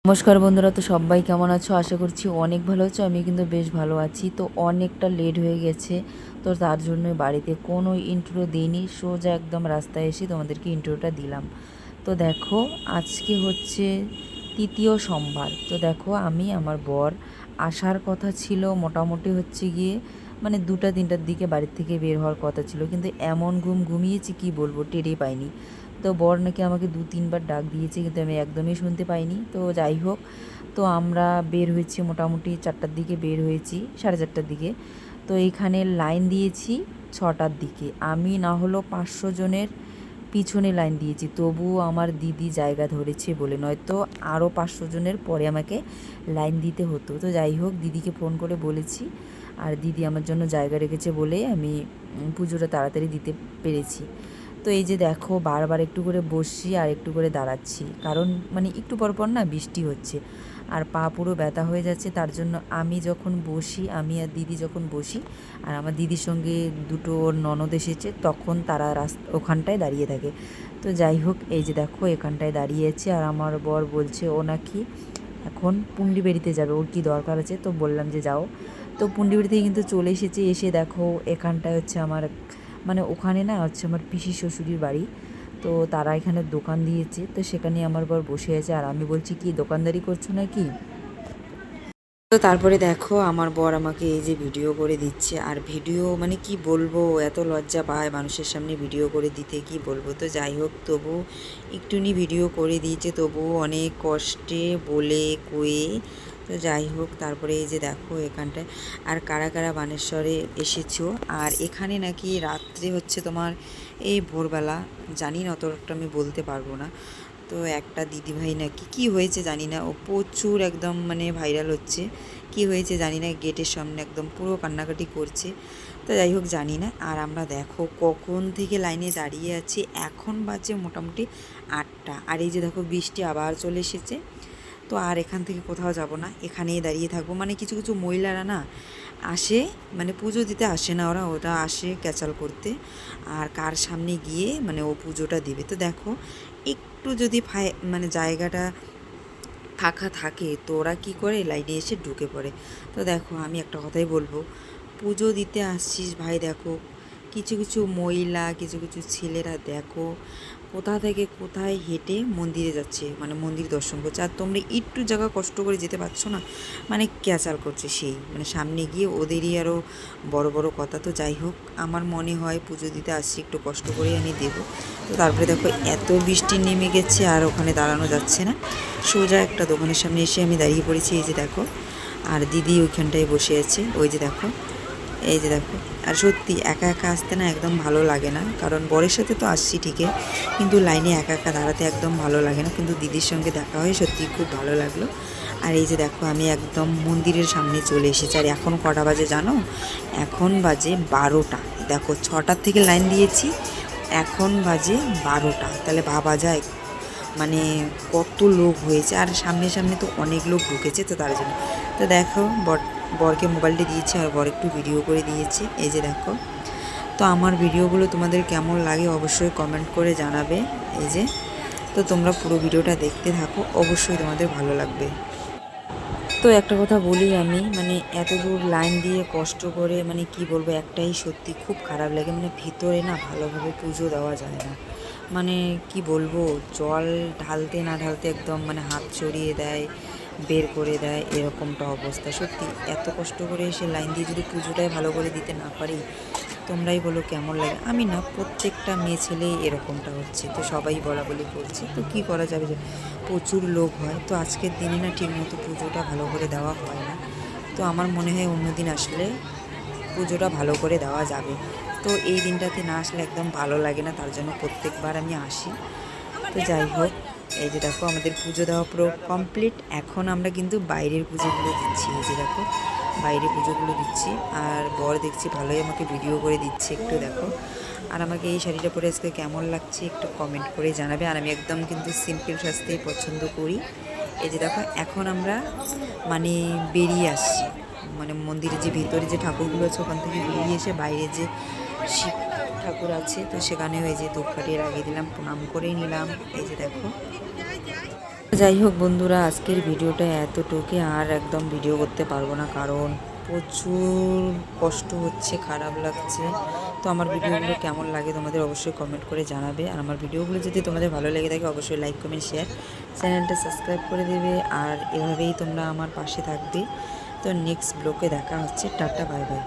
নমস্কার বন্ধুরা, তো সবাই কেমন আছো? আশা করছি অনেক ভালো আছো। আমি কিন্তু বেশ ভালো আছি। তো অনেকটা লেট হয়ে গেছে, তো তার জন্য বাড়িতে কোনো ইন্ট্রো দিইনি, সোজা একদম রাস্তায় এসে তোমাদেরকে ইন্ট্রোটা দিলাম। তো দেখো, আজকে হচ্ছে তৃতীয় সোমবার। তো দেখো, আমি আমার বর আসার কথা ছিল মোটামুটি হচ্ছে গিয়ে মানে 2টা-3টার দিকে বাড়ির থেকে বের হওয়ার কথা ছিল, কিন্তু এমন ঘুমিয়েছি কি বলবো, টেরই পাইনি। তো বর নাকি আমাকে 2-3বার ডাক দিয়েছে, কিন্তু আমি একদমই শুনতে পাইনি। তো যাই হোক, তো আমরা বের হয়েছি মোটামুটি 4টার দিকে বের হয়েছি, 4:30টার দিকে। তো এইখানে লাইন দিয়েছি 6টার দিকে। আমি না হলো 500 জনের পিছনে লাইন দিয়েছি, তবুও আমার দিদি জায়গা ধরেছে বলে, নয়তো আরও 500 জনের পরে আমাকে লাইন দিতে হতো। তো যাই হোক, দিদিকে ফোন করে বলেছি, আর দিদি আমার জন্য জায়গা রেখেছে বলে আমি পুজোটা তাড়াতাড়ি দিতে পেরেছি। তো এই যে দেখো, বারবার একটু করে বসছি আর একটু করে দাঁড়াচ্ছি, কারণ মানে একটু পর পর না বৃষ্টি হচ্ছে আর পা পুরো ব্যথা হয়ে যাচ্ছে। তার জন্য আমি যখন বসি, আমি আর দিদি যখন বসি, আর আমার দিদির সঙ্গে দুটো ওর ননদ এসেছে, তখন তারা ওখানটায় দাঁড়িয়ে থাকে। তো যাই হোক, এই যে দেখো এখানটায় দাঁড়িয়েছে, আর আমার বর বলছে ও নাকি এখন পুন্ডিবেড়িতে যাবে, ওর কি দরকার আছে। তো বললাম যে যাও। তো পুন্ডিবেড়ি থেকে কিন্তু চলে এসেছে। এসে দেখো, এখানটায় হচ্ছে আমার মানে ওখানে না হচ্ছে আমার পিসি শ্বশুরির বাড়ি। তো তারা এখানে দোকান দিয়েছে, তো সেখানে আমার বর বসে আছে, আর আমি বলছি কি দোকানদারি করছো নাকি। তো তারপরে দেখো, আমার বর আমাকে এই যে ভিডিও করে দিচ্ছে, আর ভিডিও মানে কি বলবো, এত লজ্জা পায় মানুষের সামনে ভিডিও করে দিতে, কি বলবো। তো যাই হোক, তবু একটুনি ভিডিও করে দিয়েছে, তবু অনেক কষ্টে বলে কয়ে। তো যাই হোক, তারপরে এই যে দেখো এখানটায়, আর কারা কারা বানেশ্বরে এসেছো, আর এখানে নাকি রাত্রে হচ্ছে তোমার এই ভোরবেলা, জানি না অতটা আমি বলতে পারবো না। তো একটা দিদিভাই নাকি কি হয়েছে জানি না, ও প্রচুর একদম মানে ভাইরাল হচ্ছে, কি হয়েছে জানি না, গেটের সামনে একদম পুরো কান্নাকাটি করছে। তো যাই হোক, জানি না। আর আমরা দেখো কখন থেকে লাইনে দাঁড়িয়ে আছি, এখন বাজে মোটামুটি 8টা, আর এই যে দেখো বৃষ্টি আবার চলে এসেছে। তো আর এখান থেকে কোথাও যাব না, এখানেই দাঁড়িয়ে থাকবো। মানে কিছু কিছু মহিলারা না আসে, মানে পুজো দিতে আসে না, ওরা আসে ক্যাচাল করতে, আর কার সামনে গিয়ে মানে ও পুজোটা দিবে। তো দেখো, একটু যদি মানে জায়গাটা ফাঁকা থাকে, তো ওরা কী করে লাইনে এসে ঢুকে পড়ে। তো দেখো, আমি একটা কথাই বলবো, পুজো দিতে আসছিস ভাই, দেখো কিছু কিছু মহিলা, কিছু কিছু ছেলেরা দেখো কোথা থেকে কোথায় হেঁটে মন্দিরে যাচ্ছে, মানে মন্দির দর্শন করছে, আর তোমরা একটু জায়গা কষ্ট করে যেতে পারছো না, মানে ক্যাচাল করছে সেই, মানে সামনে গিয়ে ওদেরই আরও বড় বড় কথা। তো যাই হোক, আমার মনে হয় পুজো দিতে আসছি, একটু কষ্ট করেই আমি দেবো। তো তারপরে দেখো, এত বৃষ্টি নেমে গেছে আর ওখানে দাঁড়ানো যাচ্ছে না, সোজা একটা দোকানের সামনে এসে আমি দাঁড়িয়ে পড়েছি। এই যে দেখো, আর দিদি ওইখানটায় বসে আছে, ওই যে দেখো, এই যে দেখো। আর সত্যি একা একা আসতে না একদম ভালো লাগে না, কারণ বরের সাথে তো আসছি ঠিকই, কিন্তু লাইনে একা একা দাঁড়াতে একদম ভালো লাগে না, কিন্তু দিদির সঙ্গে দেখা হয়ে সত্যি খুব ভালো লাগলো। আর এই যে দেখো, আমি একদম মন্দিরের সামনে চলে এসেছি, আর এখন কটা বাজে জানো? এখন বাজে 12টা। দেখো, 6টার থেকে লাইন দিয়েছি, এখন বাজে 12টা, তাহলে ভাবা যায় মানে কত লোক হয়েছে, আর সামনে সামনে তো অনেক লোক ঢুকেছে, তো তার জন্য। তো দেখো, বরকে মোবাইলটা দিয়েছে, আর বর একটু ভিডিও করে দিয়েছে, এই যে দেখো। তো আমার ভিডিওগুলো তোমাদের কেমন লাগে অবশ্যই কমেন্ট করে জানাবে। এই যে, তো তোমরা পুরো ভিডিওটা দেখতে থাকো, অবশ্যই তোমাদের ভালো লাগবে। তো একটা কথা বলি আমি, মানে এত দূর লাইন দিয়ে কষ্ট করে, মানে কি বলবো, একটাই সত্যি খুব খারাপ লাগে, মানে ভিতরে না ভালোভাবে পুজো দেওয়া যায় না। মানে কি বলবো, জল ঢালতে না ঢালতে একদম মানে হাত ছড়িয়ে দেয়, বের করে দেয়, এরকমটা অবস্থা। সত্যি এত কষ্ট করে এসে লাইন দিয়ে যদি পুজোটাই ভালো করে দিতে না পারি, তোমরাই বলো কেমন লাগে। আমি না, প্রত্যেকটা মেয়ে ছেলেই এরকমটা হচ্ছে, তো সবাই বলা বলি করছে, তো কি করা যাবে, যে প্রচুর লোক হয়, তো আজকের দিনে না ঠিকমতো পুজোটা ভালো করে দেওয়া হয় না। তো আমার মনে হয় অন্য দিন আসলে পুজোটা ভালো করে দেওয়া যাবে। তো এই দিনটাতে না আসলে একদম ভালো লাগে না, তার জন্য প্রত্যেকবার আমি আসি। তো যাই হোক, এই যে দেখো, আমাদের পুজো দেওয়া পুরো কমপ্লিট। এখন আমরা কিন্তু বাইরের পুজোগুলো দিচ্ছি, এই যে দেখো বাইরে পুজোগুলো দিচ্ছি, আর বর দেখছি ভালোই আমাকে ভিডিও করে দিচ্ছে, একটু দেখো। আর আমাকে এই শাড়িটা পরে আজকে কেমন লাগছে একটু কমেন্ট করে জানাবে। আর আমি একদম কিন্তু সিম্পল সাজতেই পছন্দ করি। এই যে দেখো, এখন আমরা মানে বেরিয়ে আসছি, মানে মন্দিরে যে ভিতরে যে ঠাকুরগুলো আছে ওখান থেকে বেরিয়ে এসে বাইরে যে শিব ঠাকুর আছে, তো সেখানে ওই যে ধূপকাঠি লাগিয়ে দিলাম, প্রণাম করেই নিলাম। এই যে দেখো, যাই হোক বন্ধুরা, আজকের ভিডিওটা এতটুকুই, আর একদম ভিডিও করতে পারবো না, কারণ প্রচুর কষ্ট হচ্ছে, খারাপ লাগছে। তো আমার ভিডিওগুলো কেমন লাগে তোমাদের অবশ্যই কমেন্ট করে জানাবে। আর আমার ভিডিওগুলো যদি তোমাদের ভালো লেগে থাকে অবশ্যই লাইক কমেন্ট শেয়ার, চ্যানেলটা সাবস্ক্রাইব করে দেবে। আর এভাবেই তোমরা আমার পাশে থাকবে। তো নেক্সট ব্লগে দেখা হচ্ছে। Tata, bye bye.